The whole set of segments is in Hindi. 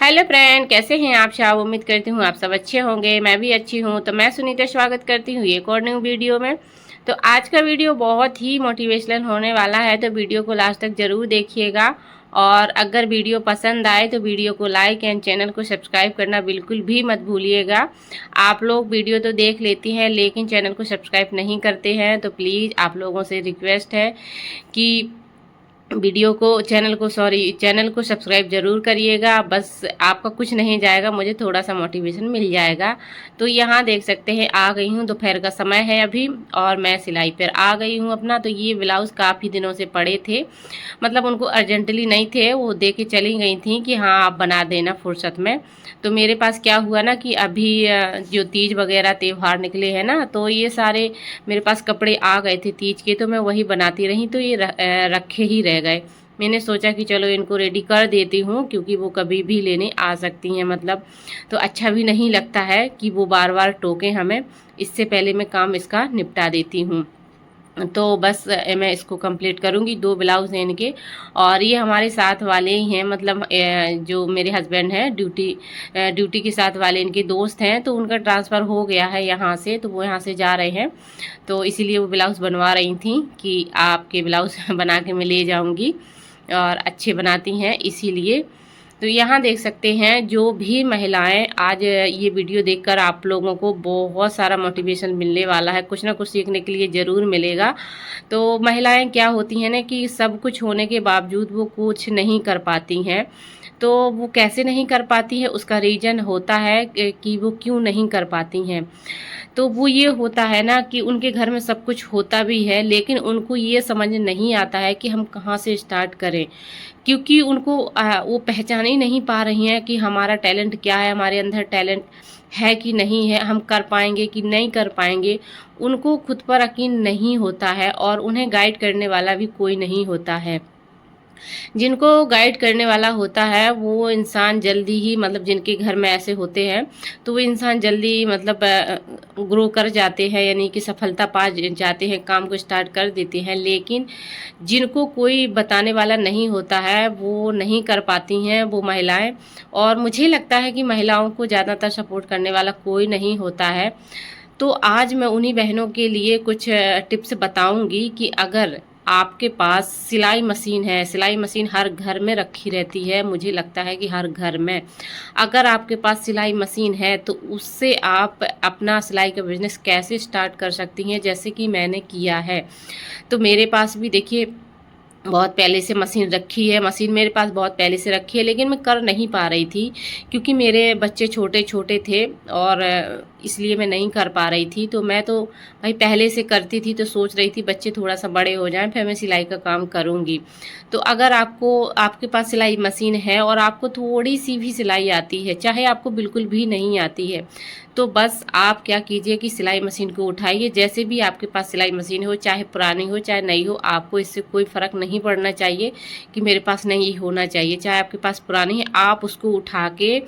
हेलो फ्रेंड, कैसे हैं आप सब। उम्मीद करती हूँ आप सब अच्छे होंगे। मैं भी अच्छी हूँ। तो मैं सुनीता स्वागत करती हूँ एक और न्यू वीडियो में। तो आज का वीडियो बहुत ही मोटिवेशनल होने वाला है, तो वीडियो को लास्ट तक ज़रूर देखिएगा। और अगर वीडियो पसंद आए तो वीडियो को लाइक एंड चैनल को सब्सक्राइब करना बिल्कुल भी मत भूलिएगा। आप लोग वीडियो तो देख लेती हैं लेकिन चैनल को सब्सक्राइब नहीं करते हैं, तो प्लीज़ आप लोगों से रिक्वेस्ट है कि चैनल को सब्सक्राइब जरूर करिएगा। बस आपका कुछ नहीं जाएगा, मुझे थोड़ा सा मोटिवेशन मिल जाएगा। तो यहाँ देख सकते हैं आ गई हूँ, दोपहर का समय है अभी और मैं सिलाई पर आ गई हूँ अपना। तो ये ब्लाउज़ काफ़ी दिनों से पड़े थे, मतलब उनको अर्जेंटली नहीं थे, वो दे के चली गई थी कि हाँ आप बना देना फुर्सत में। तो मेरे पास क्या हुआ ना कि अभी जो तीज वगैरह त्यौहार निकले हैं ना, तो ये सारे मेरे पास कपड़े आ गए थे तीज के, तो मैं वही बनाती रही, तो ये रखे ही रह गए। मैंने सोचा कि चलो इनको रेडी कर देती हूँ, क्योंकि वो कभी भी लेने आ सकती हैं, मतलब तो अच्छा भी नहीं लगता है कि वो बार बार टोकें हमें। इससे पहले मैं काम इसका निपटा देती हूँ। तो बस मैं इसको कंप्लीट करूँगी। 2 ब्लाउज हैं इनके, और ये हमारे साथ वाले ही हैं, मतलब जो मेरे हस्बैंड हैं ड्यूटी के साथ वाले इनके दोस्त हैं, तो उनका ट्रांसफ़र हो गया है यहाँ से, तो वो यहाँ से जा रहे हैं। तो इसीलिए वो ब्लाउज़ बनवा रही थी कि आपके ब्लाउज़ बना के मैं ले जाऊँगी, और अच्छे बनाती हैं इसीलिए। तो यहाँ देख सकते हैं जो भी महिलाएं आज ये वीडियो देखकर आप लोगों को बहुत सारा मोटिवेशन मिलने वाला है, कुछ ना कुछ सीखने के लिए ज़रूर मिलेगा। तो महिलाएं क्या होती हैं ना कि सब कुछ होने के बावजूद वो कुछ नहीं कर पाती हैं। तो वो कैसे नहीं कर पाती है, उसका रीज़न होता है कि वो क्यों नहीं कर पाती हैं। तो वो ये होता है ना कि उनके घर में सब कुछ होता भी है, लेकिन उनको ये समझ नहीं आता है कि हम कहाँ से स्टार्ट करें, क्योंकि उनको वो पहचान ही नहीं पा रही हैं कि हमारा टैलेंट क्या है, हमारे अंदर टैलेंट है कि नहीं है, हम कर पाएंगे कि नहीं कर पाएंगे। उनको खुद पर यकीन नहीं होता है और उन्हें गाइड करने वाला भी कोई नहीं होता है। जिनको गाइड करने वाला होता है वो इंसान जल्दी ही, मतलब जिनके घर में ऐसे होते हैं, तो वो इंसान जल्दी मतलब ग्रो कर जाते हैं, यानी कि सफलता पा जाते हैं, काम को स्टार्ट कर देते हैं। लेकिन जिनको कोई बताने वाला नहीं होता है वो नहीं कर पाती हैं वो महिलाएं। और मुझे लगता है कि महिलाओं को ज़्यादातर सपोर्ट करने वाला कोई नहीं होता है। तो आज मैं उन्हीं बहनों के लिए कुछ टिप्स बताऊंगी कि अगर आपके पास सिलाई मशीन है, सिलाई मशीन हर घर में रखी रहती है, मुझे लगता है कि हर घर में अगर आपके पास सिलाई मशीन है तो उससे आप अपना सिलाई का बिजनेस कैसे स्टार्ट कर सकती हैं, जैसे कि मैंने किया है। तो मेरे पास भी देखिए बहुत पहले से मशीन रखी है, मशीन मेरे पास बहुत पहले से रखी है, लेकिन मैं कर नहीं पा रही थी क्योंकि मेरे बच्चे छोटे छोटे थे और इसलिए मैं नहीं कर पा रही थी। तो मैं तो भाई पहले से करती थी, तो सोच रही थी बच्चे थोड़ा सा बड़े हो जाएं फिर मैं सिलाई का काम करूँगी। तो अगर आपके पास सिलाई मशीन है और आपको थोड़ी सी भी सिलाई आती है, चाहे आपको बिल्कुल भी नहीं आती है, तो बस आप क्या कीजिए कि सिलाई मशीन को उठाइए। जैसे भी आपके पास सिलाई मशीन हो, चाहे पुरानी हो चाहे नई हो, आपको इससे कोई फ़र्क नहीं पड़ना चाहिए कि मेरे पास नहीं होना चाहिए। चाहे आपके पास पुरानी है, आप उसको उठा के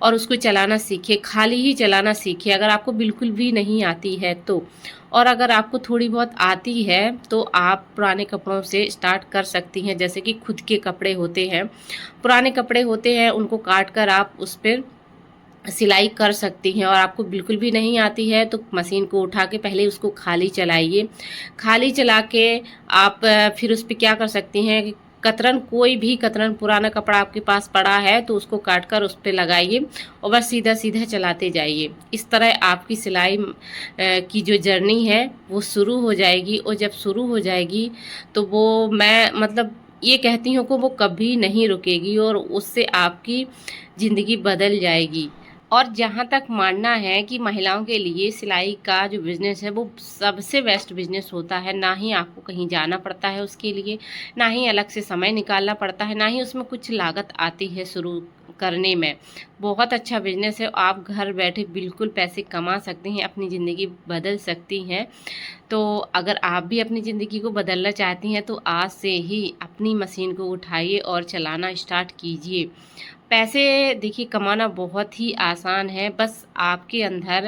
और उसको चलाना सीखिए, खाली ही चलाना सीखिए अगर आपको बिल्कुल भी नहीं आती है तो। और अगर आपको थोड़ी बहुत आती है तो आप पुराने कपड़ों से स्टार्ट कर सकती हैं। जैसे कि खुद के कपड़े होते हैं, पुराने कपड़े होते हैं, उनको काट कर आप उस पर सिलाई कर सकती हैं। और आपको बिल्कुल भी नहीं आती है तो मशीन को उठा के पहले उसको खाली चलाइए। खाली चला के आप फिर उस पर क्या कर सकती हैं कि कतरन, कोई भी कतरन पुराना कपड़ा आपके पास पड़ा है तो उसको काट कर उस पर लगाइए और बस सीधा सीधा चलाते जाइए। इस तरह आपकी सिलाई की जो जर्नी है वो शुरू हो जाएगी। और जब शुरू हो जाएगी तो वो, मैं मतलब ये कहती हूँ कि वो कभी नहीं रुकेगी और उससे आपकी ज़िंदगी बदल जाएगी। और जहाँ तक मानना है कि महिलाओं के लिए सिलाई का जो बिज़नेस है वो सबसे बेस्ट बिज़नेस होता है। ना ही आपको कहीं जाना पड़ता है उसके लिए, ना ही अलग से समय निकालना पड़ता है, ना ही उसमें कुछ लागत आती है शुरू करने में। बहुत अच्छा बिज़नेस है, आप घर बैठे बिल्कुल पैसे कमा सकती हैं, अपनी ज़िंदगी बदल सकती हैं। तो अगर आप भी अपनी ज़िंदगी को बदलना चाहती हैं तो आज से ही अपनी मशीन को उठाइए और चलाना स्टार्ट कीजिए। पैसे देखिए कमाना बहुत ही आसान है, बस आपके अंदर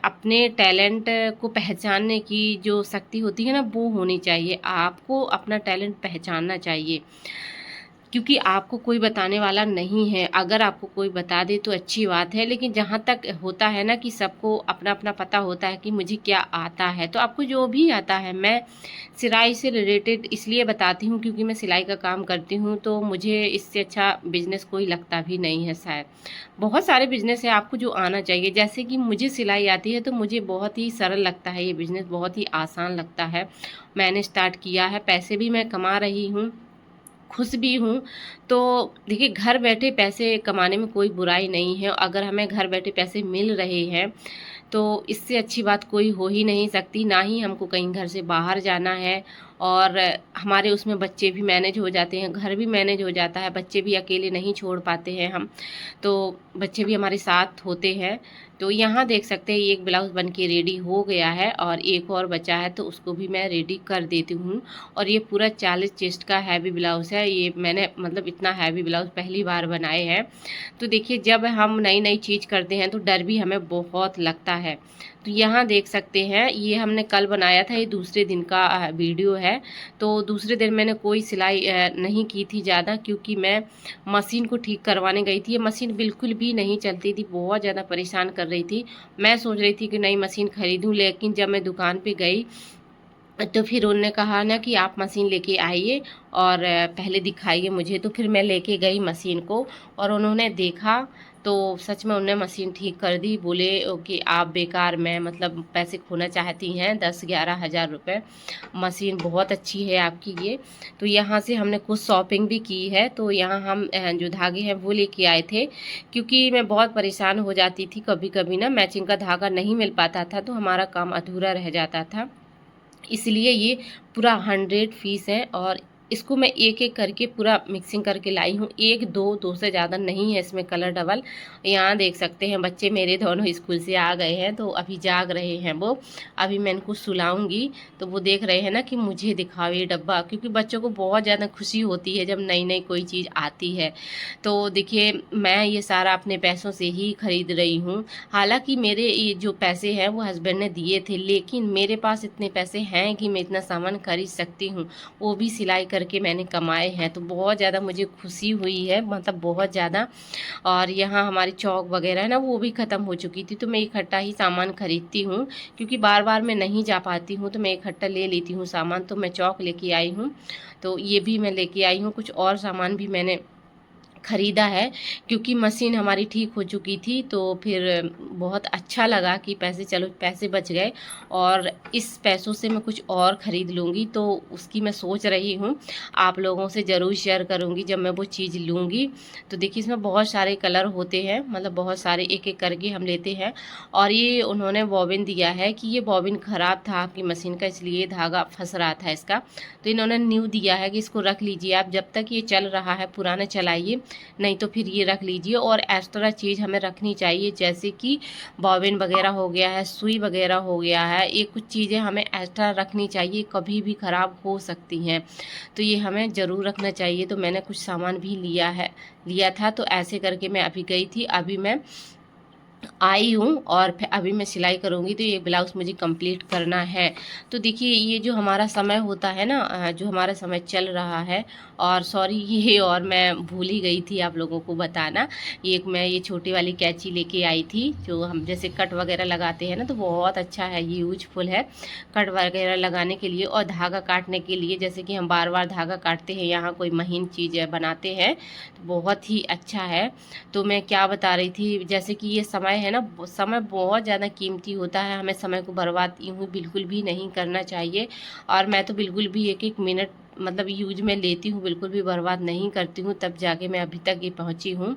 अपने टैलेंट को पहचानने की जो शक्ति होती है ना वो होनी चाहिए। आपको अपना टैलेंट पहचानना चाहिए। क्योंकि आपको कोई बताने वाला नहीं है। अगर आपको कोई बता दे तो अच्छी बात है, लेकिन जहाँ तक होता है ना कि सबको अपना-अपना पता होता है कि मुझे क्या आता है, तो आपको जो भी आता है, मैं सिलाई से रिलेटेड इसलिए बताती हूँ क्योंकि मैं सिलाई का काम करती हूँ, तो मुझे इससे अच्छा बिज़नेस कोई लगता भी नहीं है शायद। बहुत सारे बिज़नेस है आपको जो आना चाहिए, जैसे कि मुझे सिलाई आती है तो मुझे बहुत ही सरल लगता है ये बिज़नेस, बहुत ही आसान लगता है। मैंने स्टार्ट किया है, पैसे भी मैं कमा रही हूँ, खुश भी हूँ। तो देखिए, घर बैठे पैसे कमाने में कोई बुराई नहीं है। अगर हमें घर बैठे पैसे मिल रहे हैं तो इससे अच्छी बात कोई हो ही नहीं सकती। ना ही हमको कहीं घर से बाहर जाना है, और हमारे उसमें बच्चे भी मैनेज हो जाते हैं, घर भी मैनेज हो जाता है, बच्चे भी अकेले नहीं छोड़ पाते हैं हम, तो बच्चे भी हमारे साथ होते हैं। तो यहाँ देख सकते हैं एक ब्लाउज़ बन के रेडी हो गया है और एक और बचा है, तो उसको भी मैं रेडी कर देती हूँ। और ये पूरा 40 चेस्ट का हैवी ब्लाउज़ है। ये मैंने मतलब इतना हैवी ब्लाउज़ पहली बार बनाए हैं। तो देखिए, जब हम नई-नई चीज़ करते हैं तो डर भी हमें बहुत लगता है। तो यहाँ देख सकते हैं, ये हमने कल बनाया था, ये दूसरे दिन का वीडियो है। तो दूसरे दिन मैंने कोई सिलाई नहीं की थी ज़्यादा, क्योंकि मैं मशीन को ठीक करवाने गई थी। ये मशीन बिल्कुल भी नहीं चलती थी, बहुत ज़्यादा परेशान कर रही थी। मैं सोच रही थी कि नई मशीन खरीदूँ, लेकिन जब मैं दुकान पे गई तो फिर उन्होंने कहा ना कि आप मशीन लेके आइए और पहले दिखाइए मुझे। तो फिर मैं लेके गई मशीन को और उन्होंने देखा, तो सच में उन्होंने मशीन ठीक कर दी। बोले कि आप बेकार में मतलब पैसे खोना चाहती हैं 10-11 हज़ार रुपये, मशीन बहुत अच्छी है आपकी ये। तो यहाँ से हमने कुछ शॉपिंग भी की है। तो यहाँ हम जो धागे हैं वो लेके आए थे, क्योंकि मैं बहुत परेशान हो जाती थी, कभी-कभी ना मैचिंग का धागा नहीं मिल पाता था, तो हमारा काम अधूरा रह जाता था। इसलिए ये पूरा 100 पीस है और इसको मैं एक-एक करके पूरा मिक्सिंग करके लाई हूँ। 1, 2 से ज़्यादा नहीं है इसमें कलर डबल। यहाँ देख सकते हैं बच्चे मेरे दोनों स्कूल से आ गए हैं, तो अभी जाग रहे हैं वो। अभी मैं इनको सुलाऊँगी, तो वो देख रहे हैं ना कि मुझे दिखाओ ये डब्बा, क्योंकि बच्चों को बहुत ज़्यादा खुशी होती है जब नई-नई कोई चीज़ आती है। तो देखिए, मैं ये सारा अपने पैसों से ही खरीद रही हूँ। हालाँकि मेरे ये जो पैसे हैं वो हस्बैंड ने दिए थे, लेकिन मेरे पास इतने पैसे हैं कि मैं इतना सामान खरीद सकती हूँ, वो भी सिलाई करके मैंने कमाए हैं। तो बहुत ज़्यादा मुझे खुशी हुई है, मतलब बहुत ज़्यादा। और यहाँ हमारी चौक वगैरह है ना, वो भी ख़त्म हो चुकी थी, तो मैं इकट्ठा ही सामान खरीदती हूँ, क्योंकि बार-बार मैं नहीं जा पाती हूँ, तो मैं इकट्ठा ले लेती हूँ सामान। तो मैं चौक लेके आई हूँ, तो ये भी मैं लेके आई हूँ। कुछ और सामान भी मैंने खरीदा है, क्योंकि मशीन हमारी ठीक हो चुकी थी। तो फिर बहुत अच्छा लगा कि पैसे, चलो पैसे बच गए और इस पैसों से मैं कुछ और ख़रीद लूँगी। तो उसकी मैं सोच रही हूँ, आप लोगों से ज़रूर शेयर करूँगी जब मैं वो चीज़ लूँगी। तो देखिए, इसमें बहुत सारे कलर होते हैं, मतलब बहुत सारे एक-एक करके हम लेते हैं। और ये उन्होंने बॉबिन दिया है कि ये बॉबिन ख़राब था आपकी मशीन का, इसलिए धागा फँस रहा था इसका। तो इन्होंने न्यू दिया है कि इसको रख लीजिए आप, जब तक ये चल रहा है पुराना चलाइए, नहीं तो फिर ये रख लीजिए। और एक्स्ट्रा चीज़ हमें रखनी चाहिए, जैसे कि बॉबिन वगैरह हो गया है, सुई वगैरह हो गया है, ये कुछ चीज़ें हमें एक्स्ट्रा रखनी चाहिए, कभी भी ख़राब हो सकती हैं, तो ये हमें ज़रूर रखना चाहिए। तो मैंने कुछ सामान भी लिया था, तो ऐसे करके मैं अभी गई थी, अभी मैं आई हूँ और फिर अभी मैं सिलाई करूँगी, तो ये ब्लाउज़ मुझे कंप्लीट करना है। तो देखिए, ये जो हमारा समय होता है ना, जो हमारा समय चल रहा है, और सॉरी ये और मैं भूल ही गई थी आप लोगों को बताना, एक मैं ये छोटी वाली कैंची लेके आई थी, जो हम जैसे कट वगैरह लगाते हैं ना, तो बहुत अच्छा है, ये यूजफुल है कट वगैरह लगाने के लिए और धागा काटने के लिए। जैसे कि हम बार-बार धागा काटते हैं, यहाँ कोई महीन चीज़ बनाते हैं, तो बहुत ही अच्छा है। तो मैं क्या बता रही थी, जैसे कि ये समय है ना, समय बहुत ज़्यादा कीमती होता है, हमें समय को बर्बाद यूँ बिल्कुल भी नहीं करना चाहिए। और मैं तो बिल्कुल भी एक-एक मिनट मतलब यूज़ में लेती हूँ, बिल्कुल भी बर्बाद नहीं करती हूँ, तब जाके मैं अभी तक ये पहुँची हूँ।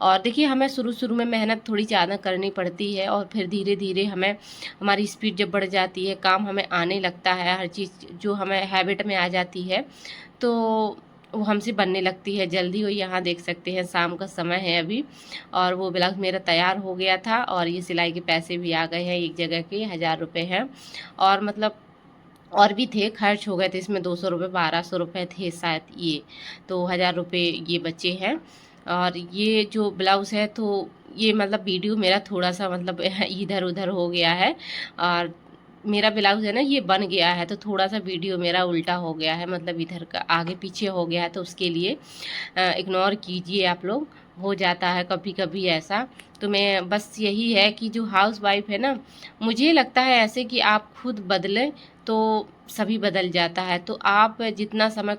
और देखिए, हमें शुरू-शुरू में मेहनत थोड़ी ज़्यादा करनी पड़ती है, और फिर धीरे-धीरे हमें हमारी स्पीड जब बढ़ जाती है, काम हमें आने लगता है, हर चीज़ जो हमें हैबिट में आ जाती है, तो वो हमसे बनने लगती है जल्दी। और यहाँ देख सकते हैं शाम का समय है अभी, और वो ब्लाउज़ मेरा तैयार हो गया था, और ये सिलाई के पैसे भी आ गए हैं, एक जगह के 1000 रुपये हैं। और मतलब और भी थे, खर्च हो गए थे इसमें 200 रुपये, 1200 रुपये थे शायद ये, तो 1000 रुपये ये बचे हैं। और ये जो ब्लाउज़ है, तो ये मतलब वीडियो मेरा थोड़ा-सा मतलब इधर-उधर हो गया है, और मेरा ब्लाउज़ है ना ये बन गया है, तो थोड़ा-सा वीडियो मेरा उल्टा हो गया है, मतलब इधर का आगे पीछे हो गया है, तो उसके लिए इग्नोर कीजिए आप लोग, हो जाता है कभी-कभी ऐसा। तो मैं बस यही है कि जो हाउसवाइफ़ है ना, मुझे लगता है ऐसे कि आप खुद बदलें तो सभी बदल जाता है। तो आप जितना समय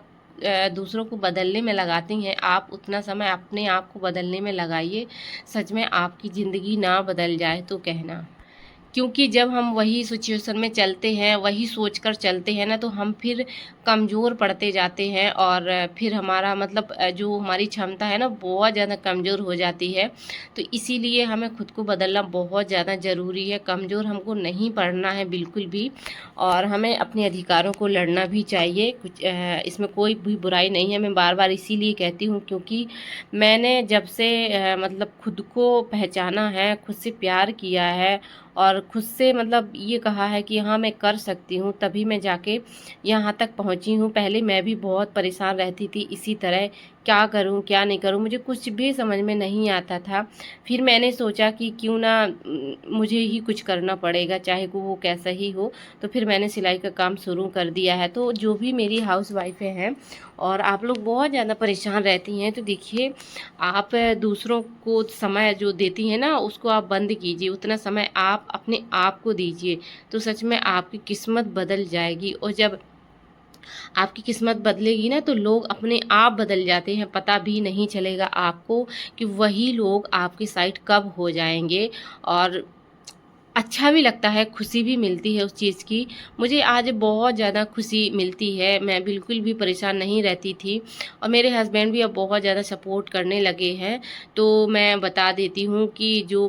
दूसरों को बदलने में लगाती हैं, आप उतना समय अपने आप को बदलने में लगाइए। सच में आपकी ज़िंदगी ना बदल जाए तो कहना। क्योंकि जब हम वही सिचुएशन में चलते हैं, वही सोचकर चलते हैं ना, तो हम फिर कमज़ोर पड़ते जाते हैं और फिर हमारा मतलब जो हमारी क्षमता है ना, बहुत ज़्यादा कमज़ोर हो जाती है। तो इसीलिए हमें खुद को बदलना बहुत ज़्यादा ज़रूरी है, कमज़ोर हमको नहीं पड़ना है बिल्कुल भी, और हमें अपने अधिकारों को लड़ना भी चाहिए। कुछ इसमें कोई भी बुराई नहीं है, मैं बार-बार इसीलिए कहती हूँ क्योंकि मैंने जब से मतलब खुद को पहचाना है, खुद से प्यार किया है और खुद से मतलब ये कहा है कि हाँ मैं कर सकती हूँ, तभी मैं जाके यहाँ तक पहुँची हूँ। पहले मैं भी बहुत परेशान रहती थी इसी तरह, क्या करूँ क्या नहीं करूँ, मुझे कुछ भी समझ में नहीं आता था। फिर मैंने सोचा कि क्यों ना मुझे ही कुछ करना पड़ेगा, चाहे वो कैसा ही हो। तो फिर मैंने सिलाई का काम शुरू कर दिया है। तो जो भी मेरी हाउसवाइफ़ें हैं और आप लोग बहुत ज़्यादा परेशान रहती हैं, तो देखिए आप दूसरों को समय जो देती हैं ना, उसको आप बंद कीजिए, उतना समय आप अपने आप को दीजिए, तो सच में आपकी किस्मत बदल जाएगी। और जब आपकी किस्मत बदलेगी ना, तो लोग अपने आप बदल जाते हैं, पता भी नहीं चलेगा आपको कि वही लोग आपकी साइड कब हो जाएँगे। और अच्छा भी लगता है, खुशी भी मिलती है उस चीज़ की। मुझे आज बहुत ज़्यादा खुशी मिलती है, मैं बिल्कुल भी परेशान नहीं रहती थी और मेरे हस्बैंड भी अब बहुत ज़्यादा सपोर्ट करने लगे हैं। तो मैं बता देती हूँ कि जो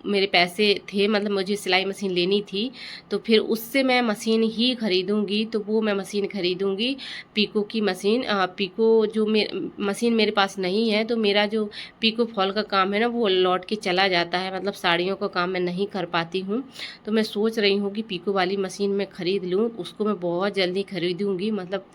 मेरे पैसे थे, मतलब मुझे सिलाई मशीन लेनी थी, तो फिर उससे मैं मशीन ही खरीदूँगी, तो वो मैं मशीन खरीदूँगी, पीको की मशीन। पीको जो मशीन मेरे पास नहीं है, तो मेरा जो पीको फॉल का काम है ना, वो लौट के चला जाता है, मतलब साड़ियों का काम मैं नहीं कर पाती हूँ। तो मैं सोच रही हूँ कि पीको वाली मशीन मैं ख़रीद लूँ, उसको मैं बहुत जल्दी खरीदूँगी, मतलब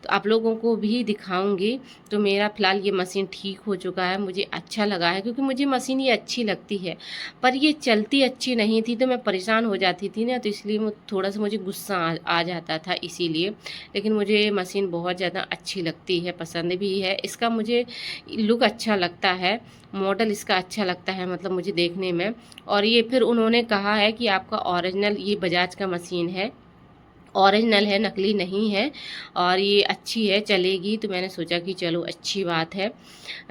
तो आप लोगों को भी दिखाऊँगी। तो मेरा फ़िलहाल ये मशीन ठीक हो चुका है, मुझे अच्छा लगा है क्योंकि मुझे मशीन ये अच्छी लगती है, पर ये चलती अच्छी नहीं थी, तो मैं परेशान हो जाती थी ना, तो इसलिए वो थोड़ा-सा मुझे गुस्सा आ जाता था इसीलिए। लेकिन मुझे मशीन बहुत ज़्यादा अच्छी लगती है, पसंद भी है, इसका मुझे लुक अच्छा लगता है, मॉडल इसका अच्छा लगता है मतलब मुझे देखने में। और ये फिर उन्होंने कहा है कि आपका ओरिजिनल ये बजाज का मशीन है, ओरिजिनल है, नकली नहीं है और ये अच्छी है, चलेगी। तो मैंने सोचा कि चलो अच्छी बात है,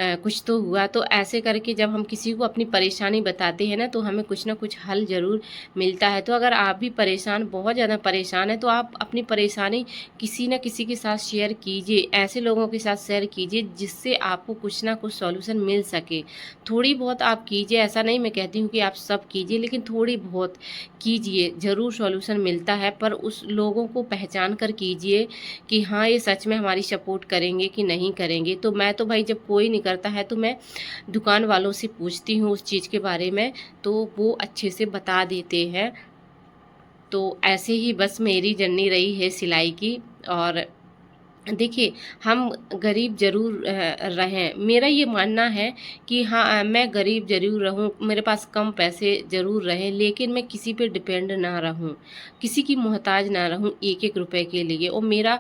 कुछ तो हुआ। तो ऐसे करके जब हम किसी को अपनी परेशानी बताते हैं ना, तो हमें कुछ ना कुछ हल ज़रूर मिलता है। तो अगर आप भी परेशान, बहुत ज़्यादा परेशान हैं, तो आप अपनी परेशानी किसी न किसी के साथ शेयर कीजिए, ऐसे लोगों के साथ शेयर कीजिए जिससे आपको कुछ ना कुछ सॉल्यूशन मिल सके। थोड़ी बहुत आप कीजिए, ऐसा नहीं मैं कहती हूँ कि आप सब कीजिए, लेकिन थोड़ी बहुत कीजिए, ज़रूर सॉल्यूशन मिलता है। पर उस लोगों को पहचान कर कीजिए कि हाँ, ये सच में हमारी सपोर्ट करेंगे कि नहीं करेंगे। तो मैं तो भाई जब कोई नहीं करता है, तो मैं दुकान वालों से पूछती हूँ उस चीज़ के बारे में, तो वो अच्छे से बता देते हैं। तो ऐसे ही बस मेरी जर्नी रही है सिलाई की। और देखिए, हम गरीब ज़रूर रहें, मेरा ये मानना है कि हाँ, मैं गरीब ज़रूर रहूँ, मेरे पास कम पैसे ज़रूर रहें, लेकिन मैं किसी पे डिपेंड ना रहूँ, किसी की मोहताज ना रहूँ एक-एक रुपए के लिए। और मेरा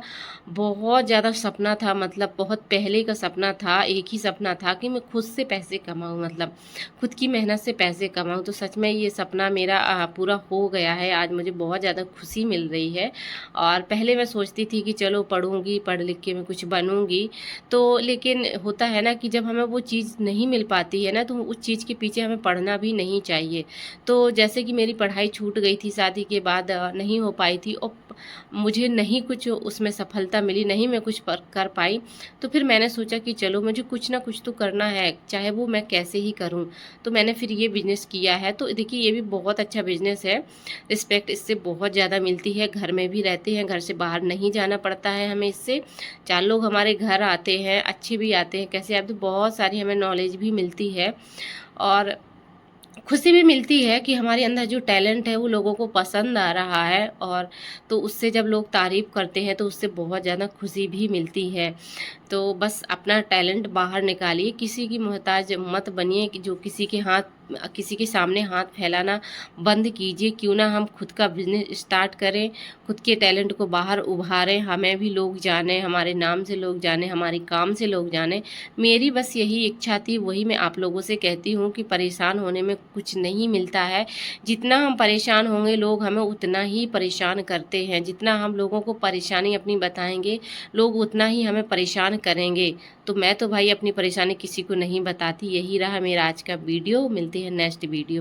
बहुत ज़्यादा सपना था, मतलब बहुत पहले का सपना था, एक ही सपना था कि मैं खुद से पैसे कमाऊँ, मतलब खुद की मेहनत से पैसे कमाऊँ। तो सच में ये सपना मेरा पूरा हो गया है, आज मुझे बहुत ज़्यादा खुशी मिल रही है। और पहले मैं सोचती थी कि चलो पढ़ूँगी, पढ़ लिख के मैं कुछ बनूँगी, तो लेकिन होता है ना कि जब हमें वो चीज़ नहीं मिल पाती है ना, तो उस चीज़ के पीछे हमें पढ़ना भी नहीं चाहिए। तो जैसे कि मेरी पढ़ाई छूट गई थी शादी के बाद, नहीं हो पाई थी और मुझे नहीं कुछ उसमें सफलता मिली, नहीं मैं कुछ कर पाई, तो फिर मैंने सोचा कि चलो मुझे कुछ ना कुछ तो करना है, चाहे वो मैं कैसे ही करूँ। तो मैंने फिर ये बिज़नेस किया है। तो देखिए ये भी बहुत अच्छा बिज़नेस है, रिस्पेक्ट इससे बहुत ज़्यादा मिलती है, घर में भी रहते हैं, घर से बाहर नहीं जाना पड़ता है हमें इससे। 4 लोग हमारे घर आते हैं, अच्छे भी आते हैं, कैसे आते हैं, बहुत सारी हमें नॉलेज भी मिलती है। और खुशी भी मिलती है कि हमारे अंदर जो टैलेंट है वो लोगों को पसंद आ रहा है, और तो उससे जब लोग तारीफ़ करते हैं तो उससे बहुत ज़्यादा खुशी भी मिलती है। तो बस अपना टैलेंट बाहर निकालिए, किसी की मोहताज मत बनिए कि जो किसी के सामने हाथ फैलाना बंद कीजिए। क्यों ना हम खुद का बिज़नेस स्टार्ट करें, खुद के टैलेंट को बाहर उभारें, हमें भी लोग जानें, हमारे नाम से लोग जानें, हमारे काम से लोग जानें। मेरी बस यही इच्छा थी, वही मैं आप लोगों से कहती हूँ कि परेशान होने में कुछ नहीं मिलता है। जितना हम परेशान होंगे लोग हमें उतना ही परेशान करते हैं, जितना हम लोगों को परेशानी अपनी बताएँगे लोग उतना ही हमें परेशान करेंगे। तो मैं तो भाई अपनी परेशानी किसी को नहीं बताती। यही रहा मेरा आज का वीडियो, मिलते हैं नेक्स्ट वीडियो।